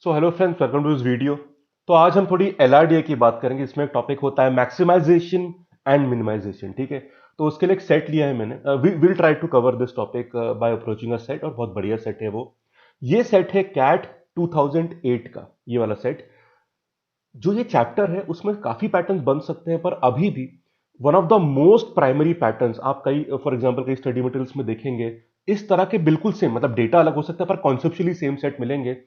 So hello friends, welcome to this video. तो आज हम थोड़ी एलआरडीए की बात करेंगे। इसमें एक टॉपिक होता है मैक्सिमाइजेशन एंड मिनिमाइजेशन। ठीक है, तो उसके लिए एक सेट लिया है मैंने। We will try to cover this topic by approaching a set, और बहुत बढ़िया सेट है वो। ये सेट है कैट 2008 का, ये वाला सेट। जो ये चैप्टर है उसमें काफी पैटर्न्स बन सकते हैं, पर अभी भी one of the most primary patterns आप कई फॉर एग्जांपल कई स्टडी मटेरियल्स में देखेंगे। इस तरह के बिल्कुल सेम, मतलब डेटा अलग हो सकता है पर कॉन्सेप्चुअली सेम सेट मिलेंगे।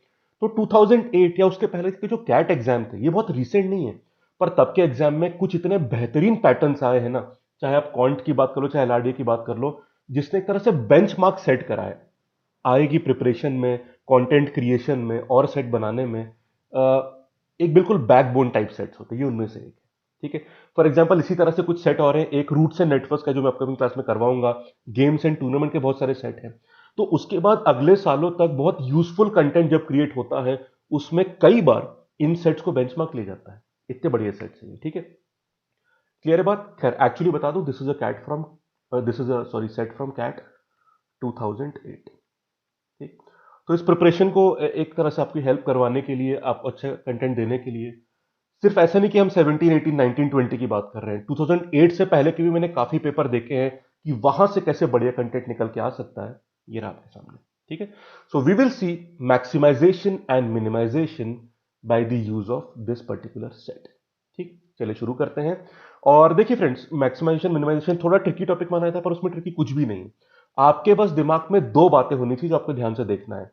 तो 2008 या उसके पहले के जो कैट एग्जाम थे, ये बहुत रिसेंट नहीं है, पर तब के एग्जाम में कुछ इतने बेहतरीन पैटर्न्स आए हैं ना। चाहे आप क्वांट की बात कर लो, चाहे एलआरडी की बात कर लो, जिसने एक तरह से बेंचमार्क सेट करा है आएगी प्रिपरेशन में, कंटेंट क्रिएशन में और सेट बनाने में। एक बिल्कुल बैकबोन टाइप सेट्स होते हैं, ये उनमें से एक है। ठीक है, फॉर एग्जांपल इसी तरह से कुछ सेट और हैं। एक रूट्स एंड नेटवर्क्स का जो मैं अपकमिंग क्लास में करवाऊंगा। गेम्स एंड टूर्नामेंट के बहुत सारे सेट हैं। तो उसके बाद अगले सालों तक बहुत यूजफुल कंटेंट जब क्रिएट होता है, उसमें कई बार इन सेट्स को बेंचमार्क ले जाता है। इतने बढ़िया सेट्स हैं ये। ठीक है, क्लियर है बात। खैर, एक्चुअली बता दूं, this is a CAT from this is a sorry set from CAT 2008। ठीक, तो इस प्रिपरेशन को एक तरह से आपकी हेल्प करवाने के लिए, आप अच्छा कंटेंट देने के लिए, सिर्फ ऐसा नहीं कि हम 17 18 19 20 की बात कर रहे हैं। 2008 से पहले के भी मैंने काफी पेपर देखे हैं कि वहां से कैसे बढ़िया कंटेंट निकल के आ सकता है। ये रहा आपके सामने। ठीक है, so we will see maximization and minimization by the use of this particular set. ठीक, चलिए शुरू करते हैं। और देखिए फ्रेंड्स, मैक्सिमाइजेशन मिनिमाइजेशन थोड़ा ट्रिकी टॉपिक माना था, पर उसमें ट्रिकी कुछ भी नहीं। आपके बस दिमाग में दो बातें होनी चाहिए जो आपको ध्यान से देखना है।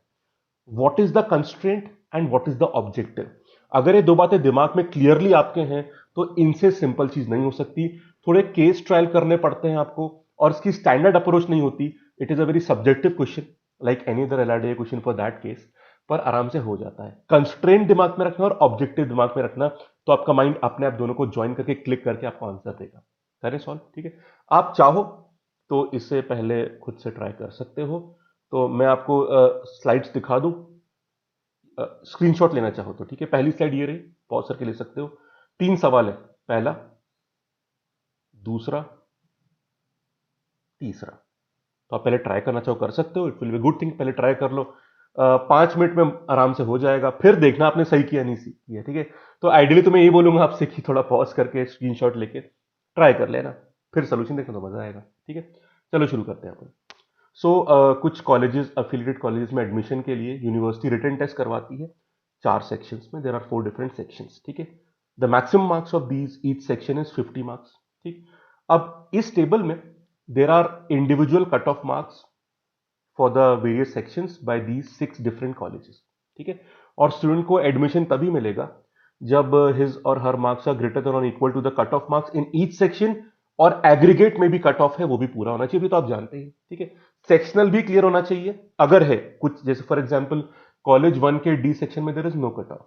What is the constraint and what is the objective. अगर ये दो बातें दिमाग में क्लियरली आपके हैं, तो इनसे सिंपल चीज नहीं हो सकती। थोड़े केस ट्रायल करने पड़ते हैं आपको, और इसकी स्टैंडर्ड अप्रोच नहीं होती। It is a very subjective question, like any other LRDA question for that case. पर आराम से हो जाता है। कंस्ट्रेंट दिमाग में रखना और ऑब्जेक्टिव दिमाग में रखना, तो आपका माइंड अपने आप दोनों को ज्वाइन करके क्लिक करके आपको आंसर देगा। करें सॉल्व। ठीक है, आप चाहो तो इससे पहले खुद से ट्राई कर सकते हो। तो मैं आपको स्लाइड्स दिखा दूं, स्क्रीनशॉट लेना चाहो तो। ठीक है, पहली स्लाइड ये रही, पॉज करके ले सकते हो। तीन सवाल है, पहला, दूसरा, तीसरा। तो आप पहले ट्राई करना चाहो कर सकते हो, it will be good thing. पहले ट्राई कर लो, 5 मिनट में आराम से हो जाएगा, फिर देखना आपने सही किया नहीं किया। ठीक है, तो आइडियली तो मैं यही बोलूंगा आपसे कि थोड़ा पॉज करके स्क्रीनशॉट लेके ट्राई कर लेना, फिर सोल्यूशन देखना तो मजा आएगा। ठीक है, चलो शुरू करते हैं अपन। सो कुछ कॉलेजेस, अफिलिएटेड कॉलेजेस में एडमिशन के लिए यूनिवर्सिटी रिटन टेस्ट करवाती है। 4 सेक्शंस में, देर आर 4 डिफरेंट सेक्शंस। ठीक है, the maximum marks of these each section is 50 marks. ठीक, अब इस टेबल में there are individual cut off marks for the various sections by these 6 different colleges. ठीक है, और स्टूडेंट को एडमिशन तभी मिलेगा जब हिज और her marks are greater than और equal to the cut off marks in each section, और एग्रीगेट में भी कट ऑफ है वो भी पूरा होना चाहिए, भी तो आप जानते हैं। ठीक है, सेक्शनल भी क्लियर होना चाहिए अगर है कुछ, जैसे फॉर एग्जांपल कॉलेज 1 के डी सेक्शन में there is no cut off,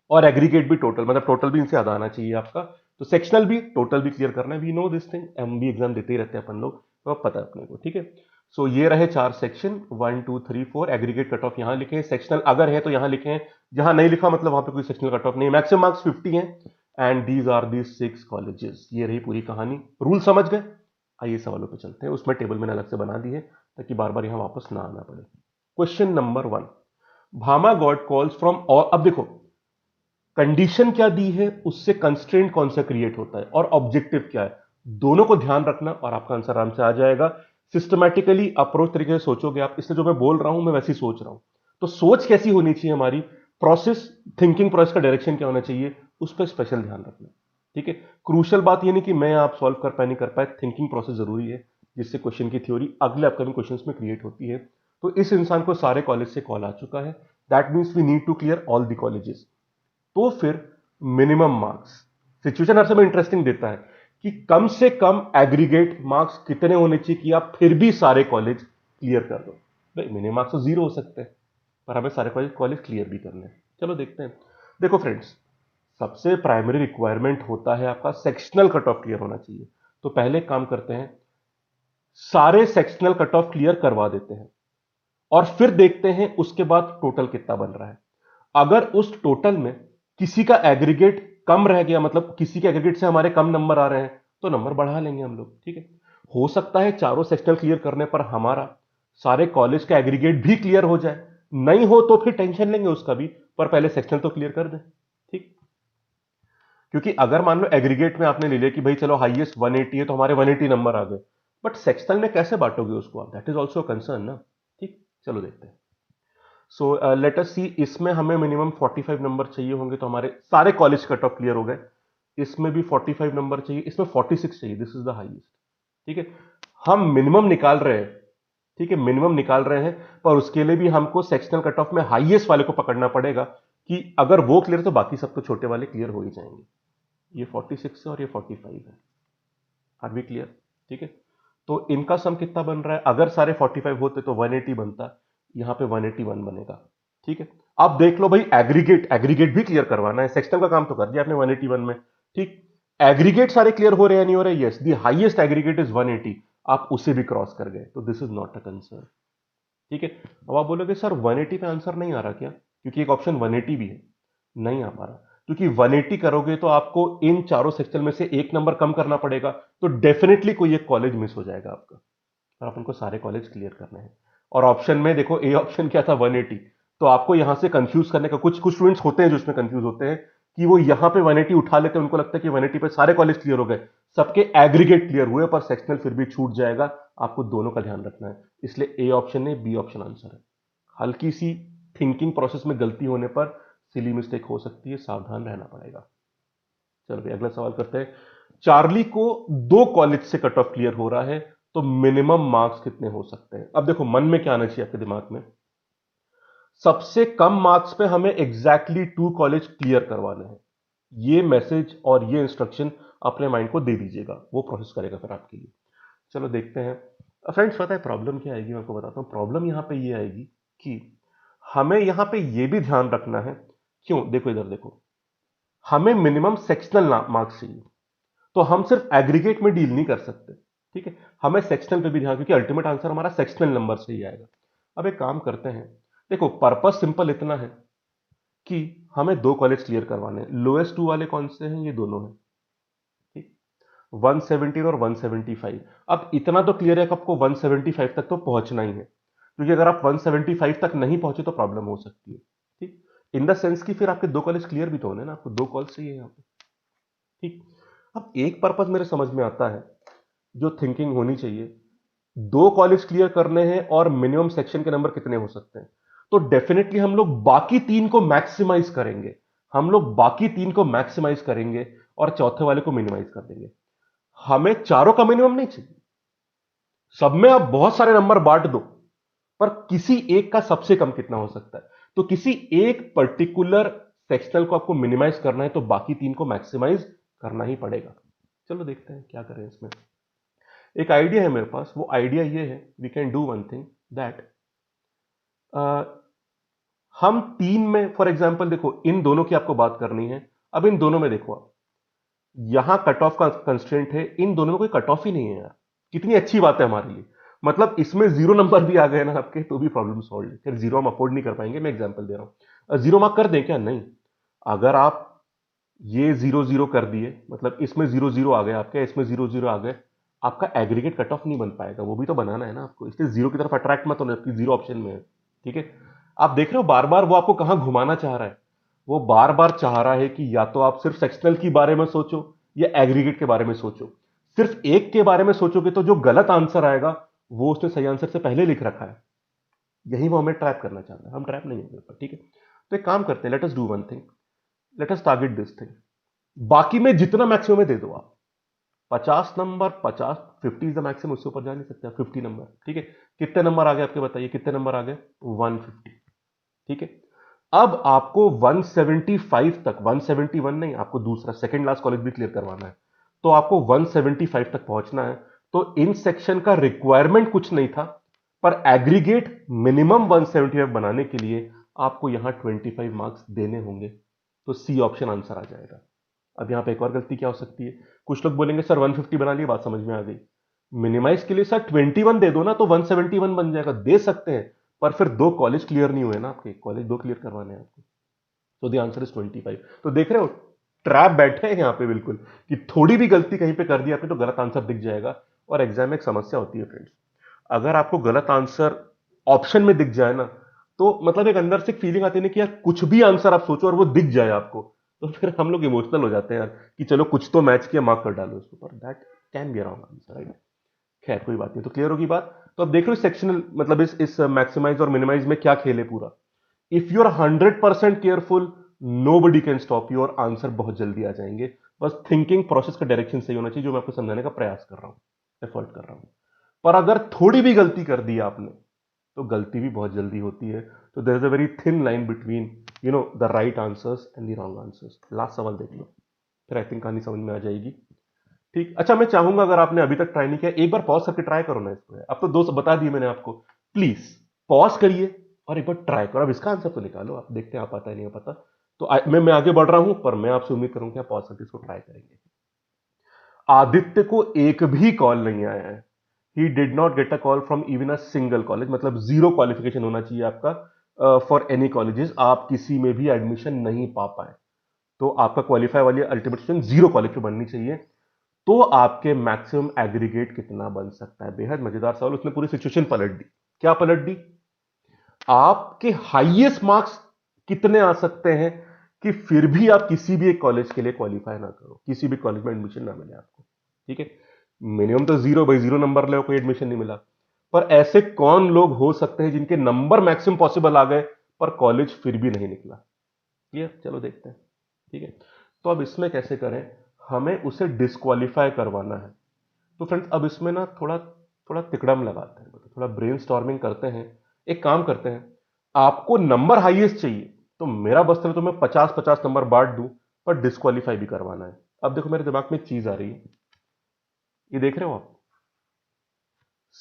और एग्रीगेट भी टोटल, मतलब टोटल भी इनसे आधा आना चाहिए आपका। तो सेक्शनल भी टोटल भी क्लियर करना है। वी नो दिस थिंग, हम भी एग्जाम देते ही रहते हैं अपन लोग, तो अब पता है अपने को। ठीक है, सो ये रहे 4 सेक्शन, 1 2 3 4। एग्रीगेट कट ऑफ यहाँ लिखे हैं, सेक्शनल अगर है तो यहाँ लिखे हैं, जहां नहीं लिखा मतलब वहां पे कोई सेक्शनल कट ऑफ नहीं है। मैक्सिमम मार्क्स 50 हैं, and these are the 6 colleges. ये रही पूरी कहानी, रूल समझ गए। आइए सवालों पे चलते हैं। उसमें टेबल मैंने अलग से बना दी है ताकि बार बार यहां वापस ना आना पड़े। Question number 1, Bhama God calls from, और अब देखो कंडीशन क्या दी है, उससे कंस्ट्रेंट कौन सा क्रिएट होता है और ऑब्जेक्टिव क्या है, दोनों को ध्यान रखना और आपका आंसर आराम से आ जाएगा। सिस्टमैटिकली अप्रोच तरीके से सोचोगे आप, इसलिए जो मैं बोल रहा हूं मैं वैसे ही सोच रहा हूं। तो सोच कैसी होनी चाहिए हमारी, प्रोसेस, थिंकिंग प्रोसेस का डायरेक्शन क्या होना चाहिए, उस पर स्पेशल ध्यान रखना। ठीक है, क्रूशल बात यह नहीं कि मैं आप सॉल्व कर पाए नहीं कर पाए, थिंकिंग प्रोसेस जरूरी है, जिससे क्वेश्चन की थ्योरी अगले अपकमिंग क्वेश्चन में क्रिएट होती है। तो इस इंसान को सारे कॉलेज से कॉल आ चुका है, that means we need to clear all the colleges. तो फिर मिनिमम मार्क्स, सिचुएशन हर समय इंटरेस्टिंग देता है कि कम से कम एग्रीगेट मार्क्स कितने होने चाहिए कि आप फिर भी सारे कॉलेज क्लियर कर दो। भाई मिनिमम मार्क्स तो 0 हो सकते हैं, पर हमें सारे कॉलेज कॉलेज क्लियर भी करने हैं। चलो देखते हैं। देखो फ्रेंड्स, सबसे प्राइमरी रिक्वायरमेंट होता है आपका सेक्शनल कट ऑफ क्लियर होना चाहिए। तो पहले काम करते हैं, सारे सेक्शनल कट ऑफ क्लियर करवा देते हैं, और फिर देखते हैं उसके बाद टोटल कितना बन रहा है। अगर उस टोटल में किसी का एग्रीगेट कम रह गया, मतलब किसी के एग्रीगेट से हमारे कम नंबर आ रहे हैं, तो नंबर बढ़ा लेंगे हम लोग। ठीक है, हो सकता है चारों सेक्शनल क्लियर करने पर हमारा सारे कॉलेज का एग्रीगेट भी क्लियर हो जाए, नहीं हो तो फिर टेंशन लेंगे उसका भी, पर पहले सेक्शनल तो क्लियर कर दें, ठीक। क्योंकि अगर मान लो एग्रीगेट में आपने ले लिया कि भाई चलो हाईएस्ट 180 है तो हमारे 180 नंबर आ गए, बट सेक्शनल में कैसे बांटोगे उसको आप, दैट इज ऑल्सो कंसर्न ना, ठीक। चलो देखते हैं। सो लेट अस सी, इसमें हमें मिनिमम 45 नंबर चाहिए होंगे, तो हमारे सारे कॉलेज कट ऑफ क्लियर हो गए। इसमें भी 45 नंबर चाहिए, इसमें 46 चाहिए, दिस इज द हाईएस्ट, ठीक है। हम मिनिमम निकाल रहे हैं, ठीक है, मिनिमम निकाल रहे हैं, पर उसके लिए भी हमको सेक्शनल कट ऑफ में हाईएस्ट वाले को पकड़ना पड़ेगा कि अगर वो क्लियर तो बाकी सब तो छोटे वाले क्लियर हो ही जाएंगे। ये 46 है और ये 45 है, आर वी क्लियर, ठीक है। तो इनका सम कितना बन रहा है, अगर सारे 45 होते तो 180 बनता, यहां पे 181 बनेगा, ठीक है। अब देख लो भाई, एग्रीगेट एग्रीगेट भी क्लियर करवाना है, सेक्शनल का काम तो कर दिया आपने 181 में, ठीक। एग्रीगेट सारे क्लियर हो रहे हैं नहीं हो रहे, yes, the highest aggregate is 180, आप उसे भी क्रॉस कर गए, तो this is not a concern, ठीक है। अब आप बोलोगे सर 180 पे आंसर नहीं आ रहा क्या, क्योंकि एक ऑप्शन 180 भी है, नहीं आ पा रहा, क्योंकि 180 करोगे तो आपको इन चारों सेक्शन में से एक नंबर कम करना पड़ेगा, तो डेफिनेटली कोई एक कॉलेज मिस हो जाएगा आपका, और अपन को सारे कॉलेज क्लियर करने हैं। और ऑप्शन में देखो, ए ऑप्शन क्या था, 180, तो आपको यहां से कंफ्यूज करने का, कुछ कुछ स्टूडेंट्स होते हैं जो इसमें कंफ्यूज होते हैं कि वो यहां पे 180 उठा लेते हैं, उनको लगता है कि 180 पे सारे कॉलेज क्लियर हो गए, सबके एग्रीगेट क्लियर हुए, पर सेक्शनल फिर भी छूट जाएगा, आपको दोनों का ध्यान रखना है, इसलिए ए ऑप्शन नहीं, बी ऑप्शन आंसर है। हल्की सी थिंकिंग प्रोसेस में गलती होने पर सिली मिस्टेक हो सकती है, सावधान रहना पड़ेगा। चलो भाई अगला सवाल करते हैं। चार्ली को दो कॉलेज से कट ऑफ क्लियर हो रहा है, तो मिनिमम मार्क्स कितने हो सकते हैं। अब देखो, मन में क्या आना चाहिए आपके दिमाग में, सबसे कम मार्क्स पे हमें एग्जैक्टली 2 कॉलेज क्लियर करवाने हैं। ये मैसेज और ये इंस्ट्रक्शन अपने माइंड को दे दीजिएगा, वो प्रोसेस करेगा फिर आपके लिए। चलो देखते हैं। फ्रेंड्स, पता है प्रॉब्लम क्या आएगी, मैं आपको बताता हूं। प्रॉब्लम यहां पे ये आएगी कि हमें यहां पे ये भी ध्यान रखना है, क्यों, देखो इधर देखो, हमें मिनिमम सेक्शनल मार्क्स चाहिए, तो हम सिर्फ एग्रीगेट में डील नहीं कर सकते, ठीक है। हमें सेक्शनल पे भी ध्यान, क्योंकि अल्टीमेट आंसर हमारा सेक्शनल नंबर से ही आएगा। अब एक काम करते हैं, देखो पर्पस सिंपल इतना है कि हमें दो कॉलेज क्लियर करवाने हैं, लोएस्ट टू वाले कौन से हैं, ये दोनों हैं, ठीक। 117 और 175। अब इतना तो क्लियर है कि आपको 175 तक तो पहुंचना ही है, क्योंकि अगर आप 175 तक नहीं पहुंचे तो प्रॉब्लम हो सकती है, ठीक। इन द सेंस कि फिर आपके दो कॉलेज क्लियर भी तो होने ना, आपको दो कॉल चाहिए यहाँ पे, ठीक। अब एक पर्पस मेरे समझ में आता है, जो थिंकिंग होनी चाहिए, दो कॉलेज क्लियर करने हैं और मिनिमम सेक्शन के नंबर कितने हो सकते हैं, तो डेफिनेटली हम लोग बाकी तीन को मैक्सिमाइज करेंगे, हम लोग बाकी तीन को मैक्सिमाइज करेंगे और चौथे वाले को मिनिमाइज कर देंगे। हमें चारों का मिनिमम नहीं चाहिए, सब में आप बहुत सारे नंबर बांट दो, पर किसी एक का सबसे कम कितना हो सकता है, तो किसी एक पर्टिकुलर सेक्शनल को आपको मिनिमाइज करना है, तो बाकी तीन को मैक्सिमाइज करना ही पड़ेगा। चलो देखते हैं क्या करें इसमें। एक आइडिया है मेरे पास, वो आइडिया ये है, we can do one thing that, हम तीन में फॉर एग्जांपल, देखो इन दोनों की आपको बात करनी है, अब इन दोनों में देखो आप, यहां कट ऑफ का कंस्ट्रेंट है, इन दोनों में कोई कट ऑफ ही नहीं है यार, कितनी अच्छी बात है हमारे लिए, मतलब इसमें जीरो नंबर भी आ गए ना आपके, तो भी प्रॉब्लम सॉल्व है। फिर जीरो हम अफोर्ड नहीं कर पाएंगे, मैं एग्जांपल दे रहा हूं, जीरो मार्क कर दें क्या, नहीं। अगर आप ये जीरो जीरो कर दिए, मतलब इसमें जीरो जीरो आ गए आपके, इसमें जीरो जीरो आ गए, आपका एग्रीगेट कट ऑफ नहीं बन पाएगा, वो भी तो बनाना है ना आपको, इसलिए जीरो की तरफ अट्रैक्ट मत होना, जबकि जीरो ऑप्शन में है, ठीक है। आप देख रहे हो बार बार वो आपको कहां घुमाना चाह रहा है, वो बार बार चाह रहा है कि या तो आप सिर्फ सेक्शनल के बारे में सोचो या एग्रीगेट के बारे में सोचो, सिर्फ एक के बारे में सोचोगे तो जो गलत आंसर आएगा वो उसने सही आंसर से पहले लिख रखा है, यही वो हमें ट्रैप करना चाहता है, हम ट्रैप नहीं होंगे, ठीक है। तो एक काम करते हैं, let us do one thing, let us target this thing, बाकी में जितना मैक्सिमम है दे दो आप, 50 नंबर, 50, 50 इज द मैक्सिमम, उससे ऊपर जा नहीं सकते, 50 नंबर, ठीक है। कितने नंबर आ गए आपके, बताइए कितने नंबर आ गए, 150, ठीक है। अब आपको 175 तक, 171 नहीं, आपको दूसरा सेकंड लास्ट कॉलेज भी क्लियर करवाना है, तो आपको 175 तक पहुंचना है, तो इन सेक्शन का रिक्वायरमेंट कुछ नहीं था, पर एग्रीगेट मिनिमम 175 बनाने के लिए आपको यहां 25 मार्क्स देने होंगे, तो सी ऑप्शन आंसर आ जाएगा। अब यहां पे एक और गलती क्या हो सकती है, कुछ लोग बोलेंगे सर 150 बना लिए, बात समझ में आ गई, मिनिमाइज के लिए सर 21 दे दो ना, तो 171 बन जाएगा, दे सकते हैं, पर फिर दो कॉलेज क्लियर नहीं हुए ना आपके, कॉलेज दो क्लियर करवाने हैं आपको, तो द आंसर इज 25। तो देख रहे हो, ट्रैप बैठे हैं यहां पे बिल्कुल, कि थोड़ी भी गलती कहीं पे कर दी आपने तो गलत आंसर दिख जाएगा। और एग्जाम में एक समस्या होती है फ्रेंड्स, अगर आपको गलत आंसर ऑप्शन में दिख जाए ना, तो मतलब एक अंदर से फीलिंग आती है ना कि यार कुछ भी आंसर आप सोचो और वो दिख जाए आपको, तो फिर हम लोग इमोशनल हो जाते हैं यार कि चलो कुछ तो मैच किया, मार्क कर डालो उसके ऊपर। That can be a wrong answer, right? खैर कोई बात नहीं, तो क्लियर होगी बात। तो अब देख लो सेक्शनल मतलब इस मैक्सिमाइज और मिनिमाइज में क्या खेल है पूरा। If you are 100% careful, nobody can stop you, और आंसर बहुत जल्दी आ जाएंगे। बस थिंकिंग प्रोसेस का डायरेक्शन सही होना चाहिए, जो मैं आपको समझाने का प्रयास कर रहा हूं, एफर्ट कर रहा हूं। पर अगर थोड़ी भी गलती कर दी आपने, तो गलती भी बहुत जल्दी होती है। तो there is a very thin line between the right answers and the wrong answers. Last सवाल देख लो, फिर आई थिंक कहानी समझ में आ जाएगी। ठीक, अच्छा मैं चाहूंगा अगर आपने अभी तक ट्राई नहीं किया, एक बार पॉज करके ट्राई करो ना इसको। अब तो दो बता दिए मैंने आपको, प्लीज पॉज करिए और एक बार ट्राई करो। अब इसका आंसर तो निकालो, आप देखते हैं आप पता है नहीं पता। तो मैं आगे बढ़ रहा हूं, पर मैं आपसे उम्मीद करूंगा कि आप पॉज करके इसको ट्राई करेंगे। आदित्य को एक भी कॉल नहीं आया है। He did not get a call from even a single college, मतलब जीरो क्वालिफिकेशन होना चाहिए आपका फॉर एनी कॉलेजेस, आप किसी में भी एडमिशन नहीं पा पाए। तो आपका क्वालिफाई वाली अल्टीमेट जीरो क्वालिफिकेशन बननी चाहिए। तो आपके मैक्सिमम एग्रीगेट कितना बन सकता है? बेहद मजेदार सवाल। उसने पूरी सिचुएशन पलट दी। क्या पलट दी? आपके हाईएस्ट मार्क्स कितने आ सकते हैं कि फिर भी आप किसी भी एक कॉलेज के लिए क्वालिफाई ना करो, किसी भी कॉलेज में एडमिशन ना मिले आपको? ठीक है, मिनिमम तो जीरो, भाई जीरो नंबर ले कोई एडमिशन नहीं मिला। पर ऐसे कौन लोग हो सकते हैं जिनके नंबर मैक्सिमम पॉसिबल आ गए पर कॉलेज फिर भी नहीं निकला? ये चलो देखते हैं। ठीक है, तो अब इसमें कैसे करें? हमें उसे डिस्क्वालीफाई करवाना है। तो फ्रेंड्स अब इसमें ना थोड़ा थोड़ा तिकड़म लगाते हैं, मतलब थोड़ा ब्रेनस्टॉर्मिंग करते हैं। एक काम करते हैं, आपको नंबर हाईएस्ट चाहिए, तो मेरा बस चलो तो मैं 50-50 नंबर बांट दूं, पर डिस्क्वालीफाई भी करवाना है। अब देखो मेरे दिमाग में एक चीज आ रही है, ये देख रहे हो आप?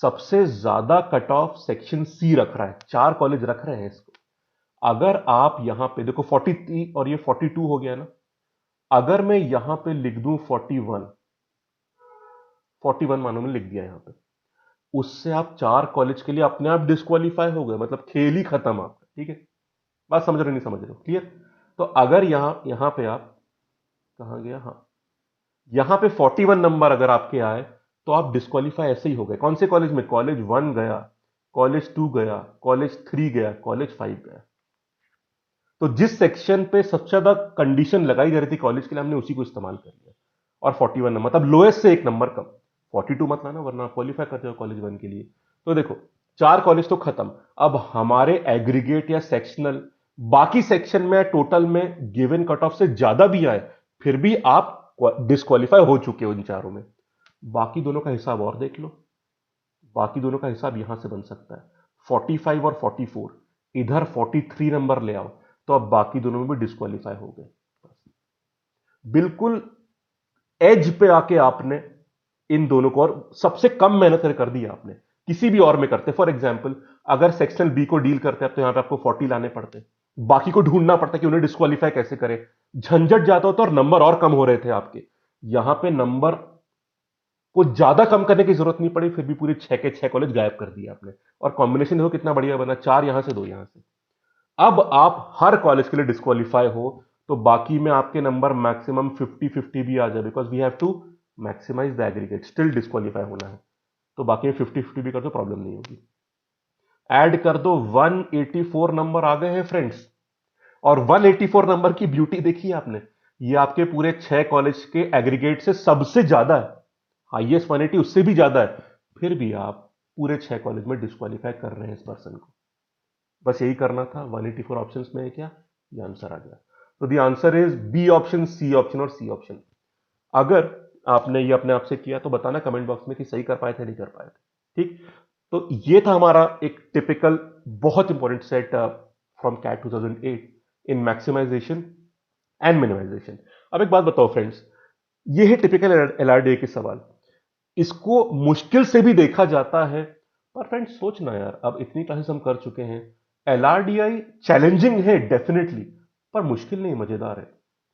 सबसे ज्यादा कट ऑफ सेक्शन सी रख रहा है, 4 कॉलेज रख रहे हैं इसको। अगर आप यहां पे देखो 43 और ये 42 हो गया ना, अगर मैं यहां पे लिख दूं 41, 41 मानो में लिख दिया यहां पे, उससे आप 4 कॉलेज के लिए अपने आप डिस्क्वालीफाई हो गए, मतलब खेल ही खत्म आपका। ठीक है, बात समझ रहे हो नहीं समझ रहे हो? क्लियर? तो अगर यहां यहां पे आप, कहां गया, हाँ, यहां पे 41 नंबर अगर आपके आए, तो आप डिस्क्वालीफाई ऐसे ही हो गए। कौन से कॉलेज में? कॉलेज 1 गया, कॉलेज 2 गया, कॉलेज 3 गया, कॉलेज 5 गया। तो जिस सेक्शन पे सबसे ज्यादा कंडीशन लगाई जा रही थी कॉलेज के लिए, हमने उसी को इस्तेमाल कर लिया। और 41 नंबर, मतलब लोएस्ट से एक नंबर कम। 42 मत लाना वरना क्वालिफाई करते हो कॉलेज 1 के लिए। तो देखो 4 कॉलेज तो खत्म। अब हमारे एग्रीगेट या सेक्शनल, बाकी सेक्शन में टोटल में गिवन कट ऑफ से ज्यादा भी आए, फिर भी आप डिस्क्वालीफाई हो चुके हो इन चारों में। बाकी दोनों का हिसाब और देख लो, बाकी दोनों का हिसाब यहां से बन सकता है। 45 और 44, इधर 43 नंबर ले आओ, तो अब बाकी दोनों में भी डिस्क्वालीफाई हो गए। बिल्कुल एज पे आके आपने इन दोनों को, और सबसे कम मेहनत कर दी आपने। किसी भी और में करते, फॉर एग्जाम्पल अगर सेक्शन बी को डील करते हैं तो यहां पे आपको 40 लाने पड़ते, बाकी को ढूंढना पड़ता कि उन्हें डिस्क्वालीफाई कैसे करें, झंझट ज्यादा होता और नंबर और कम हो रहे थे आपके। यहां पे नंबर को ज्यादा कम करने की जरूरत नहीं पड़ी, फिर भी पूरे 6 के 6 कॉलेज गायब कर दिए आपने। और कॉम्बिनेशन देखो कितना बढ़िया बना, 4 यहां से 2 यहां से। अब आप हर कॉलेज के लिए डिस्क्वालीफाई हो, तो बाकी में आपके नंबर मैक्सिमम 50-50 भी आ जाए, because we have to maximize the aggregate, still disqualify होना है। तो बाकी में 50-50 भी कर दो, प्रॉब्लम नहीं होगी। ऐड कर दो, 184 नंबर आ गए हैं फ्रेंड्स। और 184 नंबर की ब्यूटी देखी आपने, ये आपके पूरे 6 कॉलेज के एग्रीगेट से सबसे ज्यादा है। हाईएस्ट 180 उससे भी ज्यादा है। फिर भी आप पूरे 6 कॉलेज में डिस्क्वालीफाई कर रहे हैं इस पर्सन को। बस यही करना था। 184 ऑप्शंस में है क्या? ये आंसर आ गया। तो the answer is B option, C option और सी ऑप्शन। अगर आपने ये अपने आप से किया तो बताना कमेंट बॉक्स में कि सही कर पाए थे नहीं कर पाए थे। ठीक, तो ये था हमारा एक टिपिकल बहुत important set from CAT 2008 in maximization and minimization. अब एक बात बताओ फ्रेंड्स, ये है टिपिकल एलआरडीए के सवाल। इसको मुश्किल से भी देखा जाता है, पर फ्रेंड्स सोचना यार, अब इतनी क्लासेस हम कर चुके हैं, एलआरडीआई चैलेंजिंग है डेफिनेटली, पर मुश्किल नहीं, मजेदार है।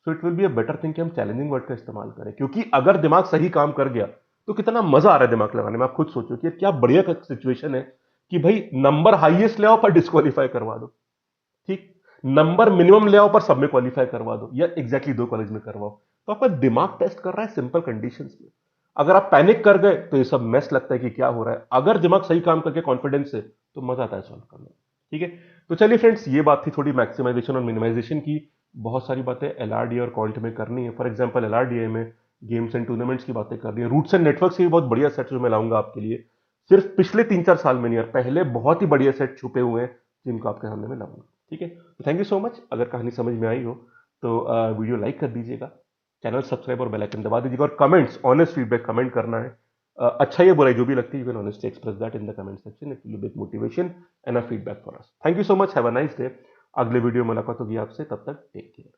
So it will be a better thing कि हम चैलेंजिंग वर्ड का इस्तेमाल करें, क्योंकि अगर दिमाग सही काम कर गया तो कितना मजा आ रहा है दिमाग लगाने में। आप खुद सोचो कि क्या बढ़िया सिचुएशन है कि भाई नंबर हाईएस्ट ले आओ पर डिस्क्वालीफाई करवा दो। ठीक, नंबर मिनिमम ले आओ पर सब में क्वालिफाई करवा दो, या एग्जैक्टली 2 कॉलेज में करवाओ। तो आपका दिमाग टेस्ट कर रहा है सिंपल कंडीशंस में। अगर आप पैनिक कर गए तो ये सब मेस लगता है कि क्या हो रहा है। अगर दिमाग सही काम करके कॉन्फिडेंस से, तो मजा आता है सॉल्व करने में। ठीक है, तो चलिए फ्रेंड्स, ये बात थी थोड़ी मैक्सिमाइजेशन और मिनिमाइजेशन की। बहुत सारी बातें एलआरडीए और क्वांट में करनी है। फॉर एग्जांपल एलआरडीए में गेम्स एंड टूर्नामेंट्स की बातें करनी है। रूट्स एंड नेटवर्क्स के भी बहुत बढ़िया सेट जो मैं लाऊंगा आपके लिए, सिर्फ पिछले 3-4 साल में नहीं यार, पहले बहुत ही बढ़िया सेट छुपे हुए हैं जिनको आपके सामने मैं लाऊंगा। ठीक है, तो थैंक यू सो मच। अगर कहानी समझ में आई हो तो वीडियो लाइक कर दीजिएगा, चैनल सब्सक्राइब और बेल आइकन दबा दीजिएगा, और कमेंट्स, ऑनेस्ट फीडबैक कमेंट करना है। अच्छा या बुराई जो भी लगती है, you can honestly express that in the comment section. It will be motivation and a feedback for us. Thank you so much, have a nice day. अगले वीडियो में मुलाकात होगी आपसे, तब तक टेक केयर।